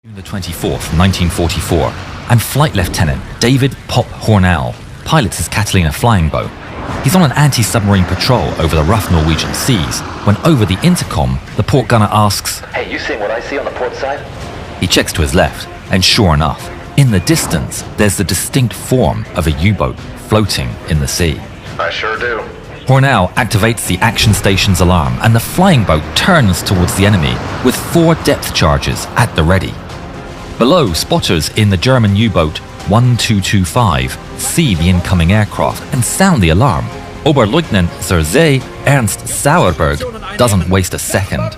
June the 24th, 1944, and Flight Lieutenant David Pop Hornell pilots his Catalina flying boat. He's on an anti-submarine patrol over the rough Norwegian seas when over the intercom, the port gunner asks, "Hey, you seeing what I see on the port side?" He checks to his left, and sure enough, in the distance, there's the distinct form of a U-boat floating in the sea. I sure do. Hornell activates the action station's alarm, and the flying boat turns towards the enemy with 4 depth charges at the ready. Below, spotters in the German U-boat 1225 see the incoming aircraft and sound the alarm. Oberleutnant zur See Ernst Sauerberg doesn't waste a second.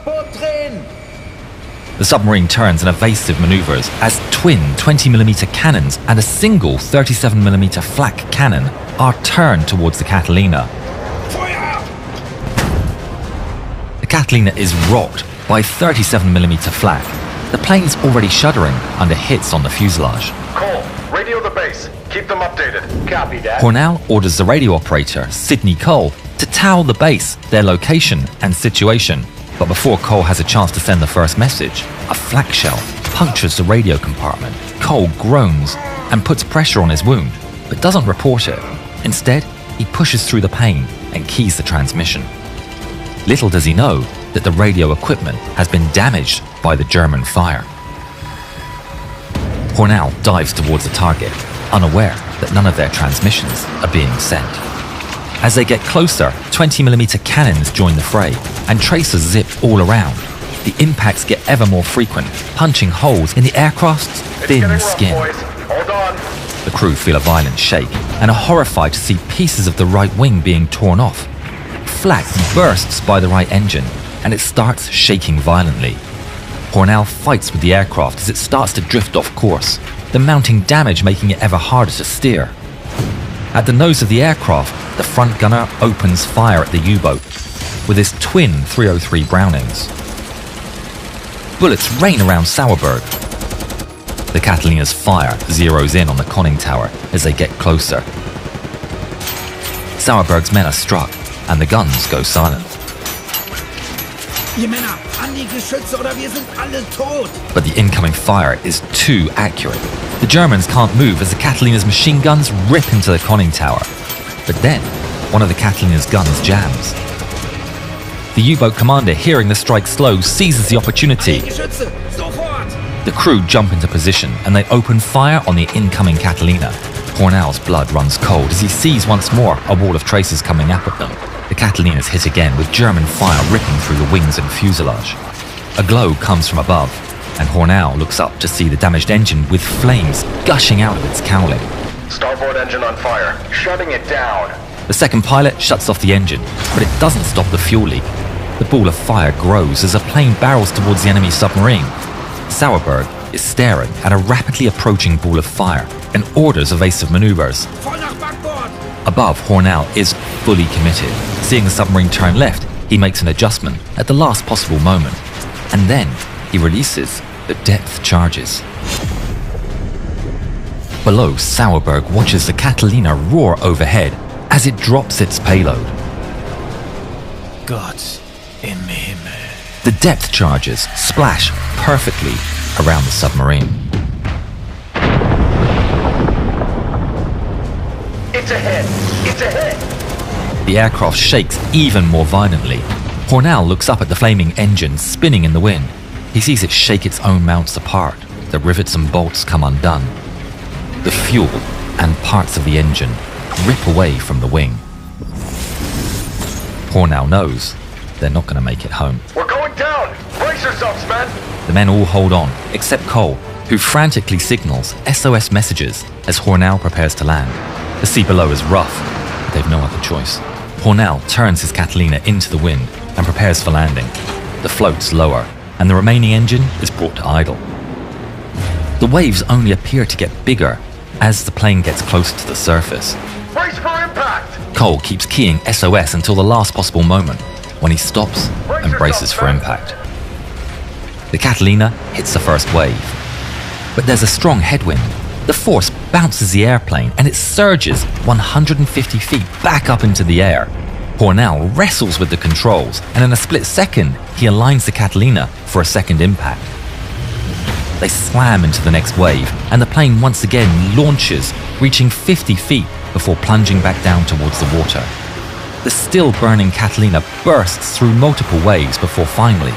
The submarine turns in evasive maneuvers as twin 20mm cannons and a single 37mm flak cannon are turned towards the Catalina. The Catalina is rocked by 37mm flak. The plane's already shuddering under hits on the fuselage. Cole, radio the base. Keep them updated. Copy that. Hornell orders the radio operator, Sidney Cole, to tell the base their location and situation. But before Cole has a chance to send the first message, a flak shell punctures the radio compartment. Cole groans and puts pressure on his wound, but doesn't report it. Instead, he pushes through the pain and keys the transmission. Little does he know that the radio equipment has been damaged by the German fire. Hornell dives towards the target, unaware that none of their transmissions are being sent. As they get closer, 20mm cannons join the fray, and tracers zip all around. The impacts get ever more frequent, punching holes in the aircraft's thin skin. Hold on. The crew feel a violent shake and are horrified to see pieces of the right wing being torn off. Flak bursts by the right engine, and it starts shaking violently. Hornell fights with the aircraft as it starts to drift off course, the mounting damage making it ever harder to steer. At the nose of the aircraft, the front gunner opens fire at the U-boat with his twin 303 Brownings. Bullets rain around Sauerberg. The Catalina's fire zeroes in on the conning tower as they get closer. Sauerberg's men are struck, and the guns go silent. Ihr Männer, an die Geschütze oder wir sind alle tot! But the incoming fire is too accurate. The Germans can't move as the Catalina's machine guns rip into the conning tower. But then, one of the Catalina's guns jams. The U-boat commander, hearing the strike slow, seizes the opportunity. Geschütze, sofort! The crew jump into position and they open fire on the incoming Catalina. Hornell's blood runs cold as he sees once more a wall of tracers coming up at them. The Catalina's hit again with German fire ripping through the wings and fuselage. A glow comes from above, and Hornell looks up to see the damaged engine with flames gushing out of its cowling. Starboard engine on fire. Shutting it down. The second pilot shuts off the engine, but it doesn't stop the fuel leak. The ball of fire grows as a plane barrels towards the enemy submarine. Sauerberg is staring at a rapidly approaching ball of fire and orders evasive maneuvers. Voll nach Backbord! Above, Hornell is fully committed. Seeing the submarine turn left, he makes an adjustment at the last possible moment. And then he releases the depth charges. Below, Sauerberg watches the Catalina roar overhead as it drops its payload. Gott im Himmel. The depth charges splash perfectly around the submarine. It's ahead. It's ahead. The aircraft shakes even more violently. Hornell looks up at the flaming engine spinning in the wind. He sees it shake its own mounts apart. The rivets and bolts come undone. The fuel and parts of the engine rip away from the wing. Hornell knows they're not going to make it home. We're going down. Brace yourselves, men. The men all hold on, except Cole, who frantically signals SOS messages as Hornell prepares to land. The sea below is rough, but they've no other choice. Hornell turns his Catalina into the wind and prepares for landing. The floats lower, and the remaining engine is brought to idle. The waves only appear to get bigger as the plane gets closer to the surface. Brace for impact. Cole keeps keying SOS until the last possible moment, when he stops and braces for impact. The Catalina hits the first wave, but there's a strong headwind. The force bounces the airplane and it surges 150 feet back up into the air. Hornell wrestles with the controls, and in a split second, he aligns the Catalina for a second impact. They slam into the next wave, and the plane once again launches, reaching 50 feet before plunging back down towards the water. The still burning Catalina bursts through multiple waves before finally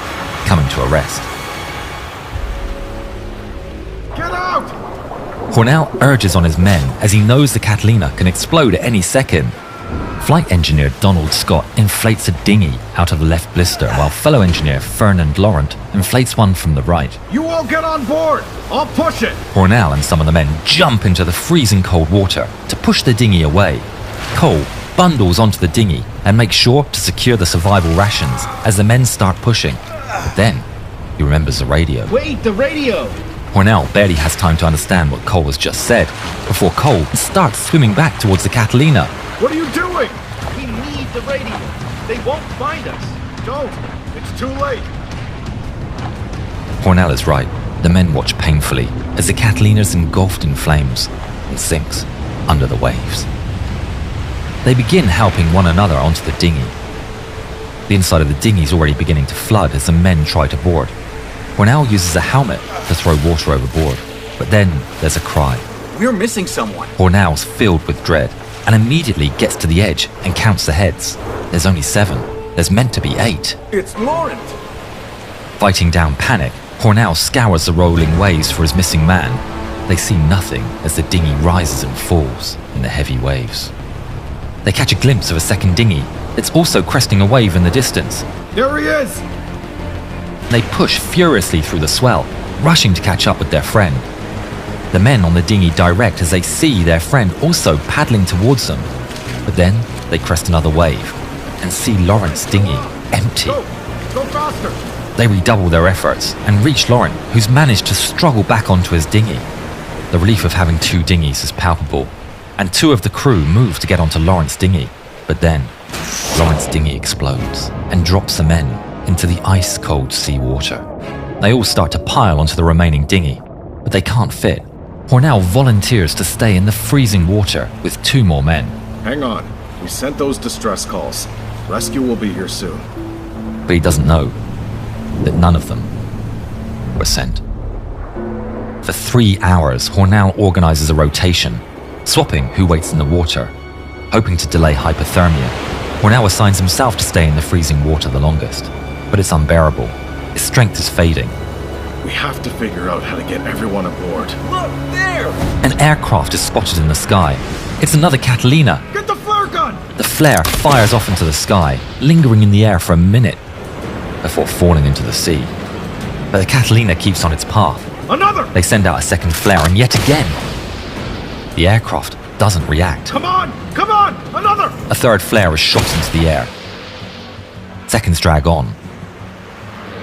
coming to a rest. Get out! Hornell urges on his men as he knows the Catalina can explode at any second. Flight engineer Donald Scott inflates a dinghy out of the left blister while fellow engineer Fernand Laurent inflates one from the right. You all get on board! I'll push it! Hornell and some of the men jump into the freezing cold water to push the dinghy away. Cole bundles onto the dinghy and makes sure to secure the survival rations as the men start pushing. But then he remembers the radio. Wait, the radio! Hornell barely has time to understand what Cole has just said before Cole starts swimming back towards the Catalina. What are you doing? We need the radio. They won't find us. Don't! It's too late! Hornell is right. The men watch painfully as the Catalina is engulfed in flames and sinks under the waves. They begin helping one another onto the dinghy. The inside of the dinghy is already beginning to flood as the men try to board. Hornell uses a helmet to throw water overboard, but then there's a cry. We're missing someone. Hornell's filled with dread and immediately gets to the edge and counts the heads. There's only 7. There's meant to be 8. It's Laurent. Fighting down panic, Hornell scours the rolling waves for his missing man. They see nothing as the dinghy rises and falls in the heavy waves. They catch a glimpse of a second dinghy that's also cresting a wave in the distance. There he is! They push furiously through the swell, rushing to catch up with their friend. The men on the dinghy direct as they see their friend also paddling towards them. But then they crest another wave and see Laurent's dinghy empty. Go faster! They redouble their efforts and reach Laurent, who's managed to struggle back onto his dinghy. The relief of having 2 dinghies is palpable, and 2 of the crew move to get onto Laurent's dinghy. But then, Laurent's dinghy explodes and drops the men into the ice-cold sea water. They all start to pile onto the remaining dinghy, but they can't fit. Hornell volunteers to stay in the freezing water with 2 more men. Hang on. We sent those distress calls. Rescue will be here soon. But he doesn't know that none of them were sent. For 3 hours, Hornell organizes a rotation, swapping who waits in the water. Hoping to delay hypothermia, Hornell assigns himself to stay in the freezing water the longest. But it's unbearable. His strength is fading. We have to figure out how to get everyone aboard. Look, there! An aircraft is spotted in the sky. It's another Catalina. Get the flare gun! The flare fires off into the sky, lingering in the air for a minute before falling into the sea. But the Catalina keeps on its path. Another! They send out a second flare, and yet again, the aircraft doesn't react. Come on! Come on! Another! A third flare is shot into the air. Seconds drag on.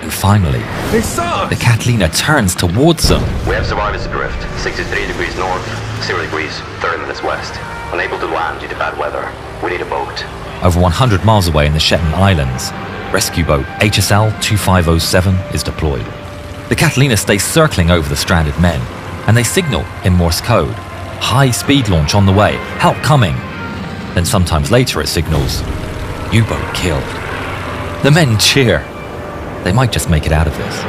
And finally, They saw us! the Catalina turns towards them. We have survivors adrift, 63 degrees north, 0 degrees, 30 minutes west. Unable to land due to bad weather. We need a boat. Over 100 miles away in the Shetland Islands, rescue boat HSL 2507 is deployed. The Catalina stays circling over the stranded men, and they signal in Morse code. High speed launch on the way, help coming. Then sometimes later it signals, U-boat killed. The men cheer. They might just make it out of this.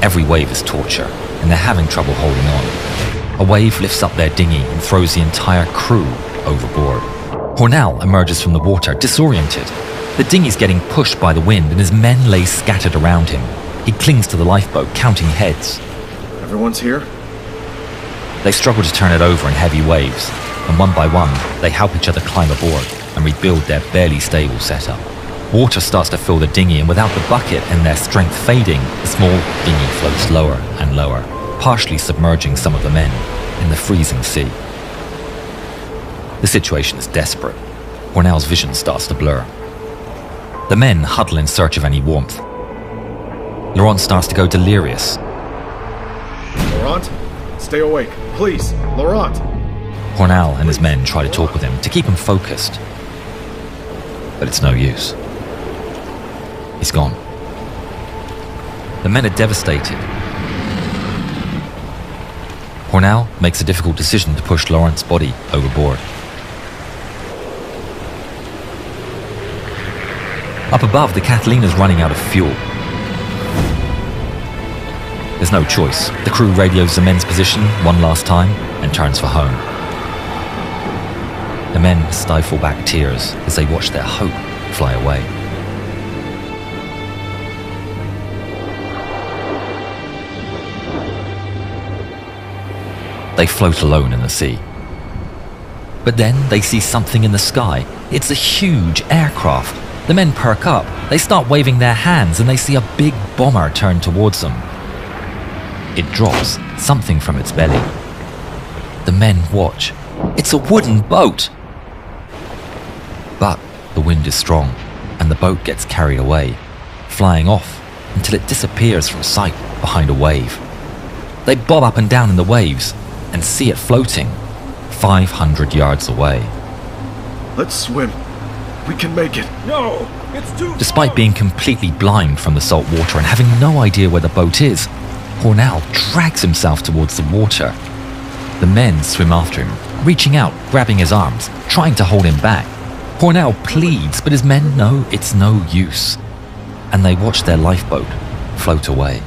Every wave is torture, and they're having trouble holding on. A wave lifts up their dinghy and throws the entire crew overboard. Hornell emerges from the water, disoriented. The dinghy's getting pushed by the wind, and his men lay scattered around him. He clings to the lifeboat, counting heads. Everyone's here? They struggle to turn it over in heavy waves, and one by one, they help each other climb aboard and rebuild their barely stable setup. Water starts to fill the dinghy, and without the bucket and their strength fading, the small dinghy floats lower and lower, partially submerging some of the men in the freezing sea. The situation is desperate. Hornell's vision starts to blur. The men huddle in search of any warmth. Laurent starts to go delirious. Laurent? Stay awake. Please, Laurent! Hornell and his men try to talk with him to keep him focused. But it's no use. He's gone. The men are devastated. Hornell makes a difficult decision to push Laurent's body overboard. Up above, the Catalina's running out of fuel. There's no choice. The crew radios the men's position one last time and turns for home. The men stifle back tears as they watch their hope fly away. They float alone in the sea. But then they see something in the sky. It's a huge aircraft. The men perk up. They start waving their hands and they see a big bomber turn towards them. It drops something from its belly. The men watch. It's a wooden boat! But the wind is strong and the boat gets carried away, flying off until it disappears from sight behind a wave. They bob up and down in the waves and see it floating 500 yards away. Let's swim. We can make it. No! It's too Despite far. being completely blind from the salt water and having no idea where the boat is, Hornell drags himself towards the water. The men swim after him, reaching out, grabbing his arms, trying to hold him back. Hornell pleads, but his men know it's no use, and they watch their lifeboat float away.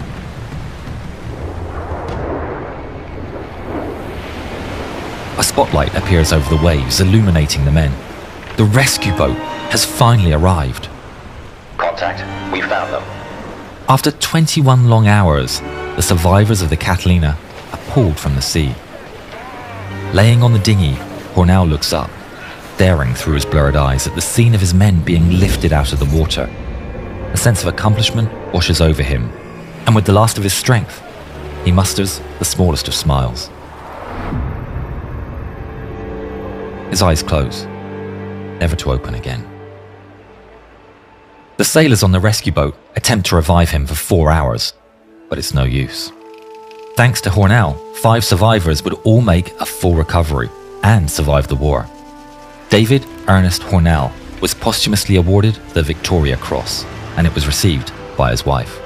A spotlight appears over the waves, illuminating the men. The rescue boat has finally arrived. Contact. We found them. After 21 long hours, the survivors of the Catalina are pulled from the sea. Laying on the dinghy, Hornell looks up, staring through his blurred eyes at the scene of his men being lifted out of the water. A sense of accomplishment washes over him, and with the last of his strength, he musters the smallest of smiles. His eyes close, never to open again. The sailors on the rescue boat attempt to revive him for 4 hours, but it's no use. Thanks to Hornell, 5 survivors would all make a full recovery and survive the war. David Ernest Hornell was posthumously awarded the Victoria Cross, and it was received by his wife.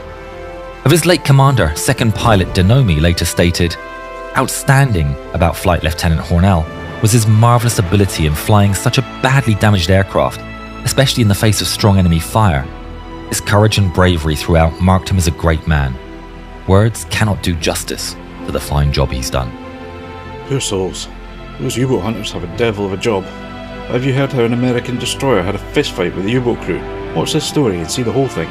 Of his late commander, Second Pilot Denomi later stated, "Outstanding about Flight Lieutenant Hornell was his marvellous ability in flying such a badly damaged aircraft, especially in the face of strong enemy fire. His courage and bravery throughout marked him as a great man. Words cannot do justice to the fine job he's done." Poor souls. Those U-boat hunters have a devil of a job. Have you heard how an American destroyer had a fist fight with the U-boat crew? Watch this story and see the whole thing.